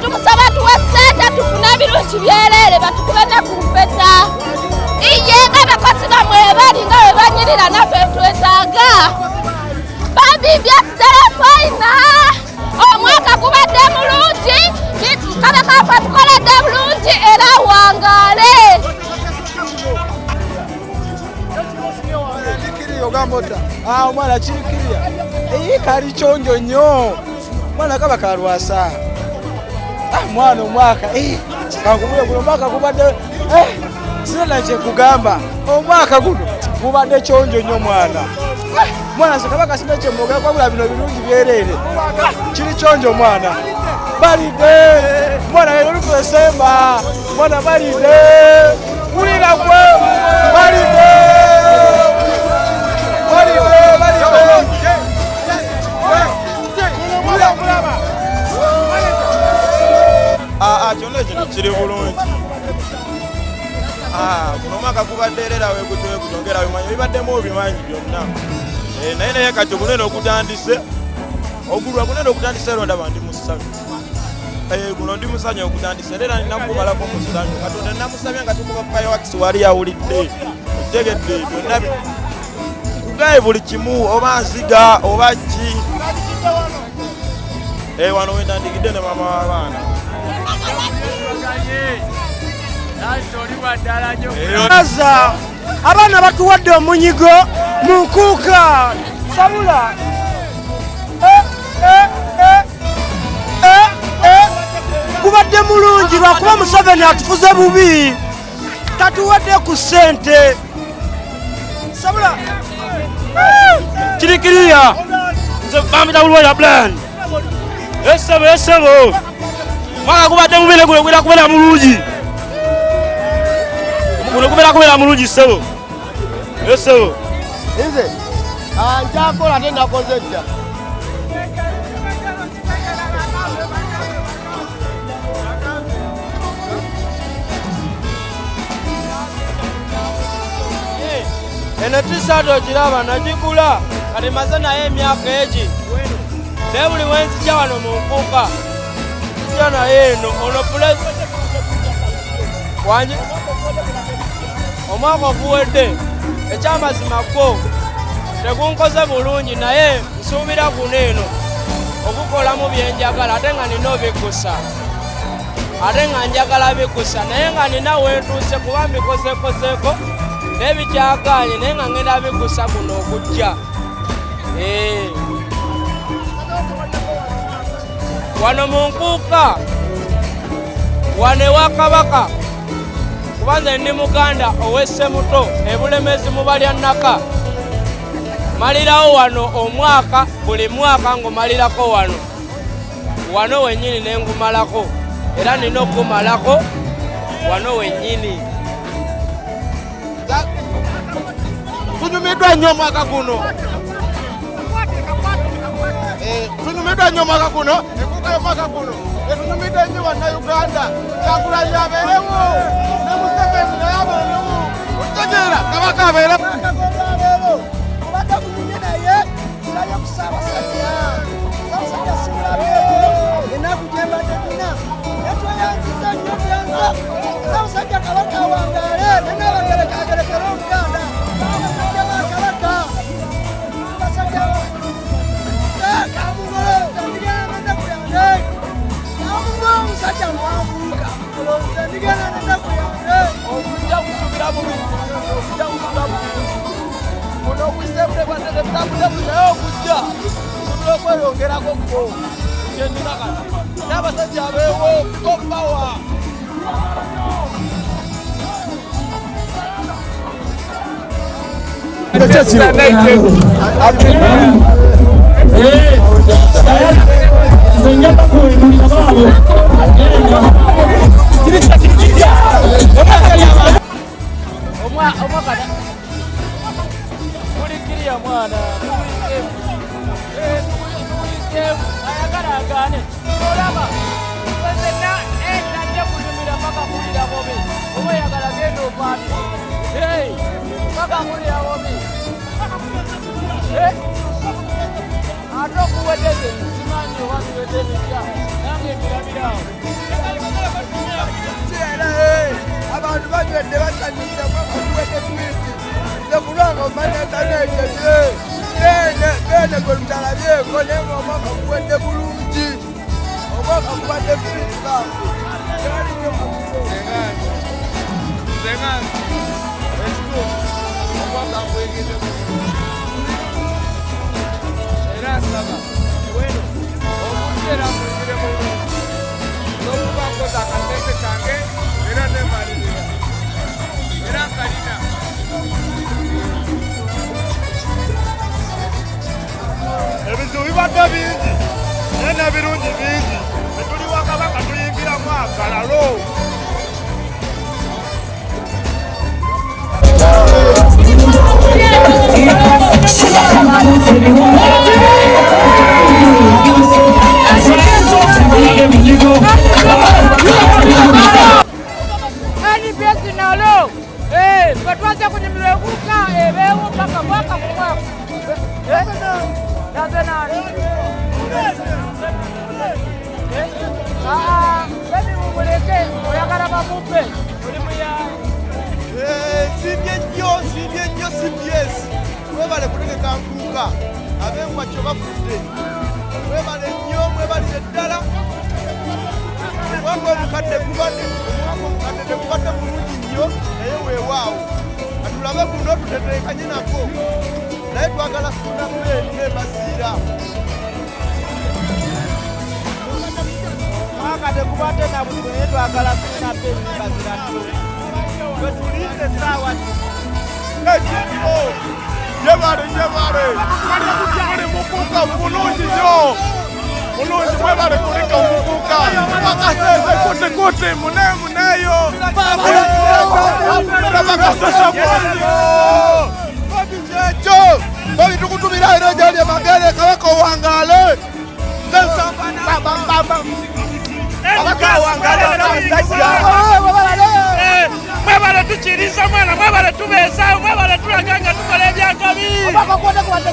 tumusaba tuwasente tufune ebirungi byerere batukubene ku mpeta iye ng'abakozi bamwe balinga we banyirira naffe twetaaga babibya telefayina omwaka gubadde mulungi kabaka ffe tukoledde bulungi era wangaale omwana kirikirya kali kyonjo nnyo mwana kaba kalwasa mwana omwaka kankubule guno omwaka gubadde sina kyekugamba omwaka guno gubadde kyonjo nnyo mwana sekabaka sina kyemwogera kwabula bino birungi byerere kiri kyonjo mwana balide mwana lero lukusemba mwana balide wulira gwe balide kyonna kino kiri bulungi guno omwaka gubadde erera wekutongera bimanyi bibaddemu ebimanyi byonna naye naye kati ogunene okutandise ogulwa gunene okutandise era ndaba ndi musanyu guno ndi musanyu okutandise era nina kumalako musanyu katonda namusabye nga tumuba fireworks wali awulidde otegedde byonna kugaye buli kimu oba nsiga oba ki wano wendandikidde ne mama w'abaana abaana batuwadde omunyigo mu nkuuka sabula gubadde mulungi lwakuba Museveni atufuze bubi tatuwadde ku ssente sabula kirikiriya nze bambita bulwaya plan esebo mwaka gubadde mubine guno gwera kubeera mulungi guno gubeera kubeera mulungi sebo esebo nze nkyakola ate nakoze dda eno tisatu okiraba nagigula kati maze naye emyaka egi naye buli wenzija wano mu nkuuka nzija naye eno ono wangi omwaka oguwedde ekyamazima go tegunkoze bulungi naye nsuubira guno eno okukolamu byenjagala ate nga nina obikusa ate nga njagala bikusa naye nga nina wentuuse kuba mbikozeeko n'ebikyaganye naye nga ngenda bikusa guno okujja wano mu nkuuka wano ewa Kabaka kubanze ndi muganda ow'Essemuto ebulemezi mu balya nnaka malirawo wano omwaka buli mwaka ngumalirako wano wennyini ne ngumalako era nina okumalako wano wennyini tunyumiddwa nnyo omwaka guno tunyumiddwa nnyo omwaka guno enkuuka y'omwaka guno etunyumidde nnyo bannayuganda Kyagulanyi abeerewo ne Museveni naye abeerewo otegeera Kabaka abeerewo obadde kunyumye naye siraye ku Ssaabasajja simulabeeko ennaku gye mbadde nina netweyanziza nnyo byanza Ssaabasajja Kabaka awangaale nenabagereka agerekera Oluganda abasajja ba Kabaka abasajja omusajja mwavuuka ndigenda nenaku yange okujja kusubira buno okwisebule bwatete butambudde naye okujja kusubira okweyongerako ko kyenina kati n'abasajja abeewo kopawa kulikiriya mwana ayagalagane olaba wezena etajja kulimira paka kulira bobe oba oyagala genda opaati paka kulira bobe ate okuwedeze simanyi oba tuwedde ebijja nange mbirabirawo omanya tanejeje bene golutalabyeko naye omwaka guwedde bulungi omwaka gubadde firiza omwaka gwegeze era nsaba weno okuteera mugire bulungi n'okuba nkoza akasente kange era nemalirira era nkalina ebizibu bibadde bingi naye n'ebirungi bingi netuli wakabaka tuyingiramu akalalo Patwaza kwenye mlekuka ebewo mpaka mwaka kwa mwaka. Nazo nani? Baby mumuleke oyagala bamupe. Oli muyaye. Sibye nnyo CBS. Mwebale kutegeka nkuka. Abengwa kyo bafudde. Mwebale nnyo mwebalire ddala. Mwaka omukadde gubadde bulungi nnyo naye weewaawo. Atulabe kuno tuteteekanye nako. Naye twagala kufunamu nebasiira. Mwaka tegubadde na buli naye twagala kufunamu nebasiira. Bwe tulize essaawa ekyo. Jebale. Muli mukuka bulungi nnyo. Mulungi mwebale kulika omukuka. Kote muneyo. Babikyejo. Babitukutumira era gyali amagere kabaka owangaale. mwebale tukiriza mwana mwebale tubeesaawo mwebale tulaganga tukola ebyakabi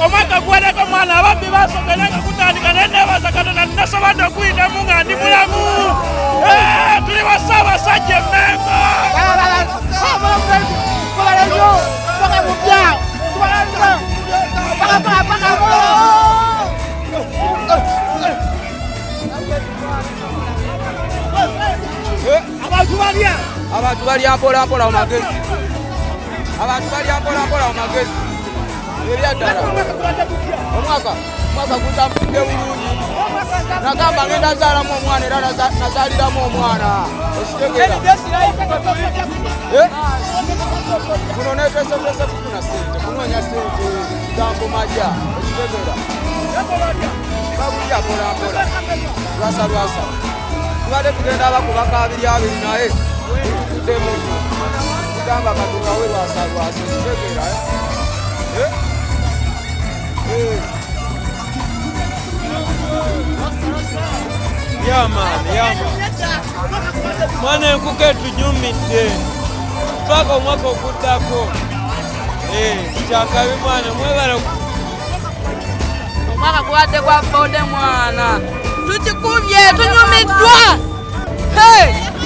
omwaka guwedeko mwana ababbi basogelanga kutandika nenebaza Katonda nasobadde okuyitamu nga ndi mulamu tuli basaabasajja emmengo Abantu balya mpola mu magezi. Ebyaddala. Omwaka gutambudde bulungi. Nagamba ngenda zaalamu omwana era nazaaliramu omwana. Okitegeera. Kuno neeteeseteese kufuna ssente, kunoonya ssente gambo majja. Okitegeera. Babulya mpola. Lwasa. Tubadde tugenda abakubaka abiri naye. Tukuddemu nnyo. Tugamba Katonda we lwasa. Okitegeera. Yama. Mwana enkuka etunyumidde. Mpaka omwaka okuddako. Kyakabi mwana mwebale. Omwaka guwadde gwa bbode mwana. Tukikubye tunyumiddwa.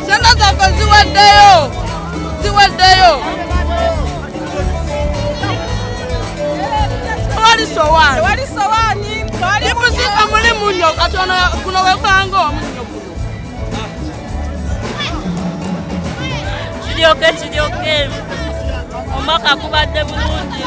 Sente zaffe ziwaddeyo. Tewali sowaani. Limusika muli munyo katono kuno wekanga omunyo guno. Kiryoke. Omwaka gubadde bulungi.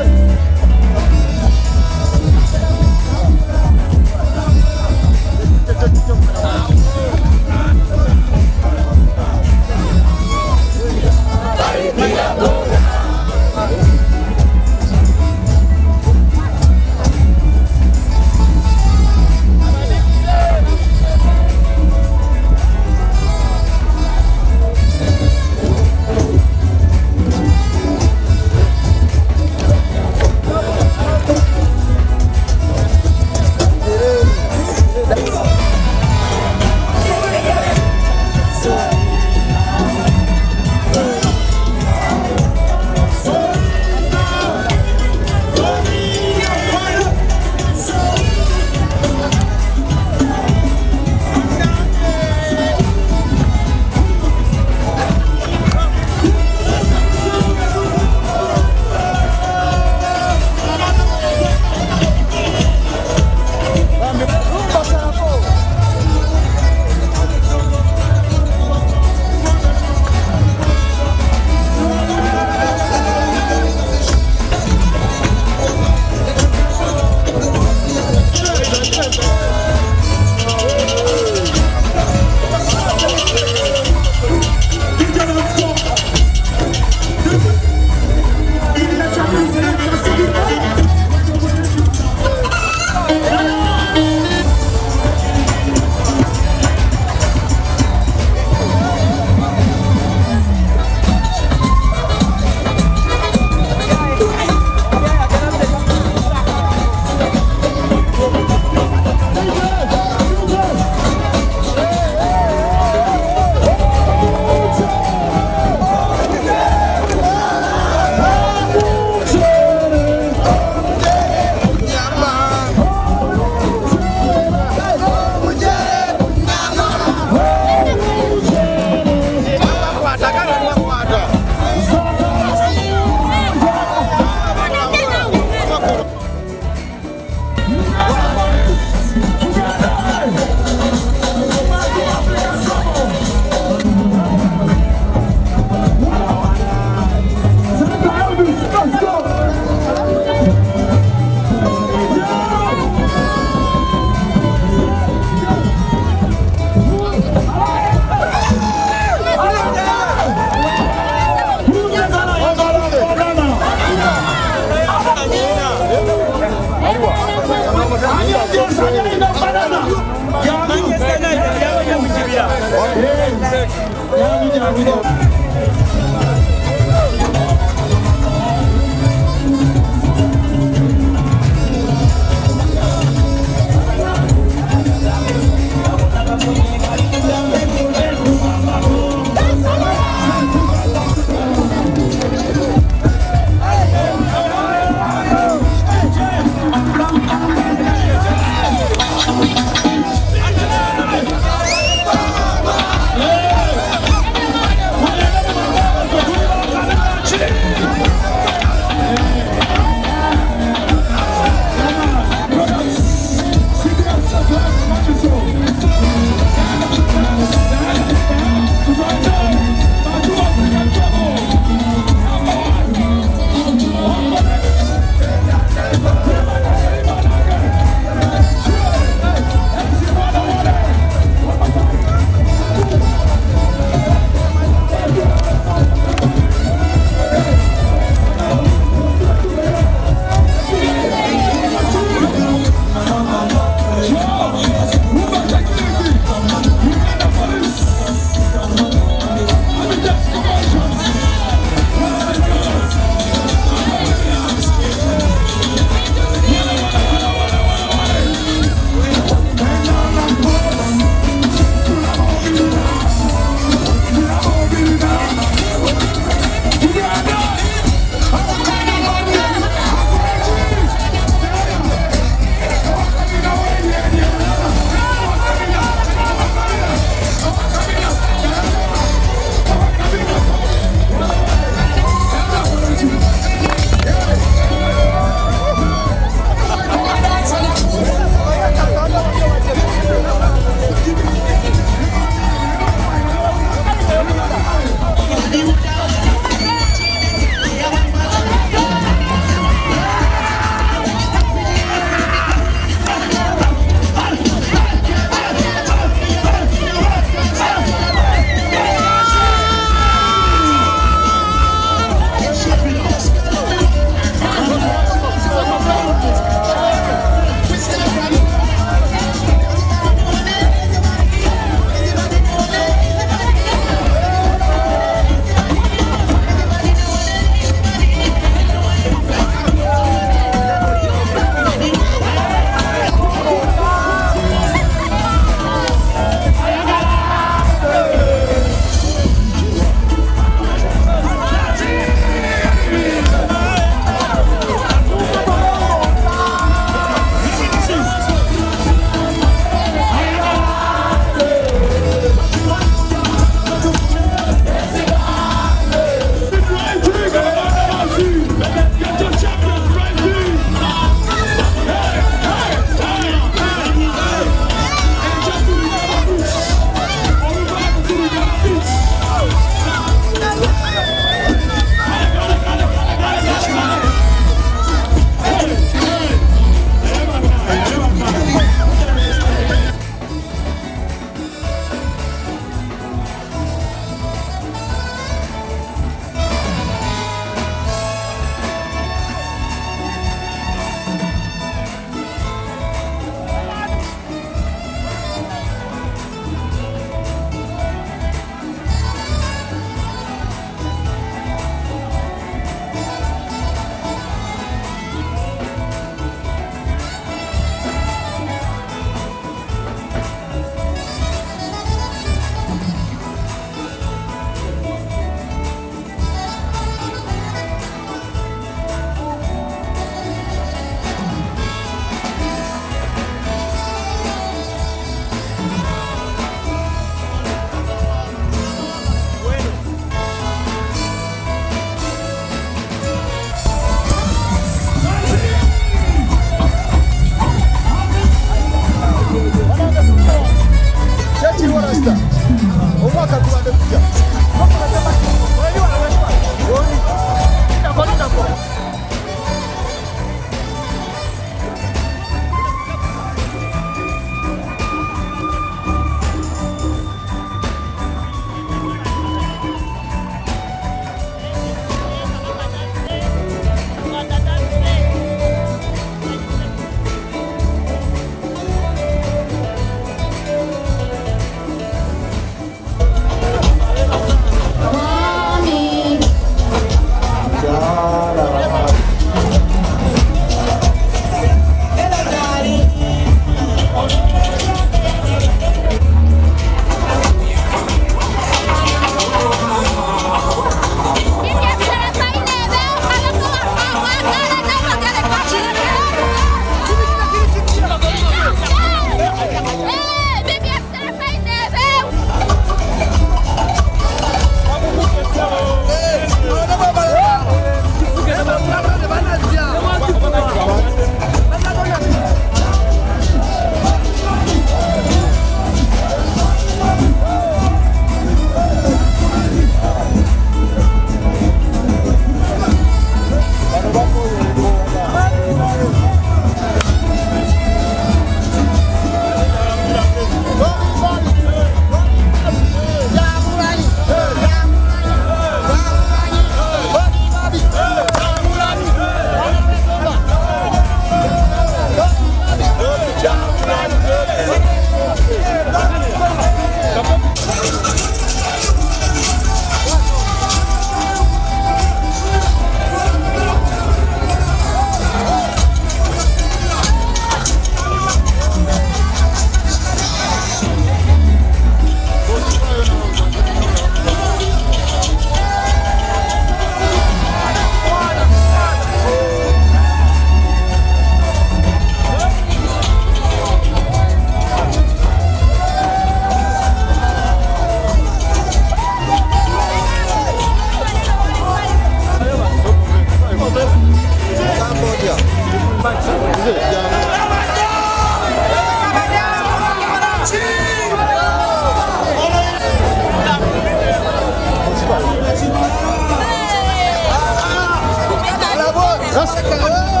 Oscar.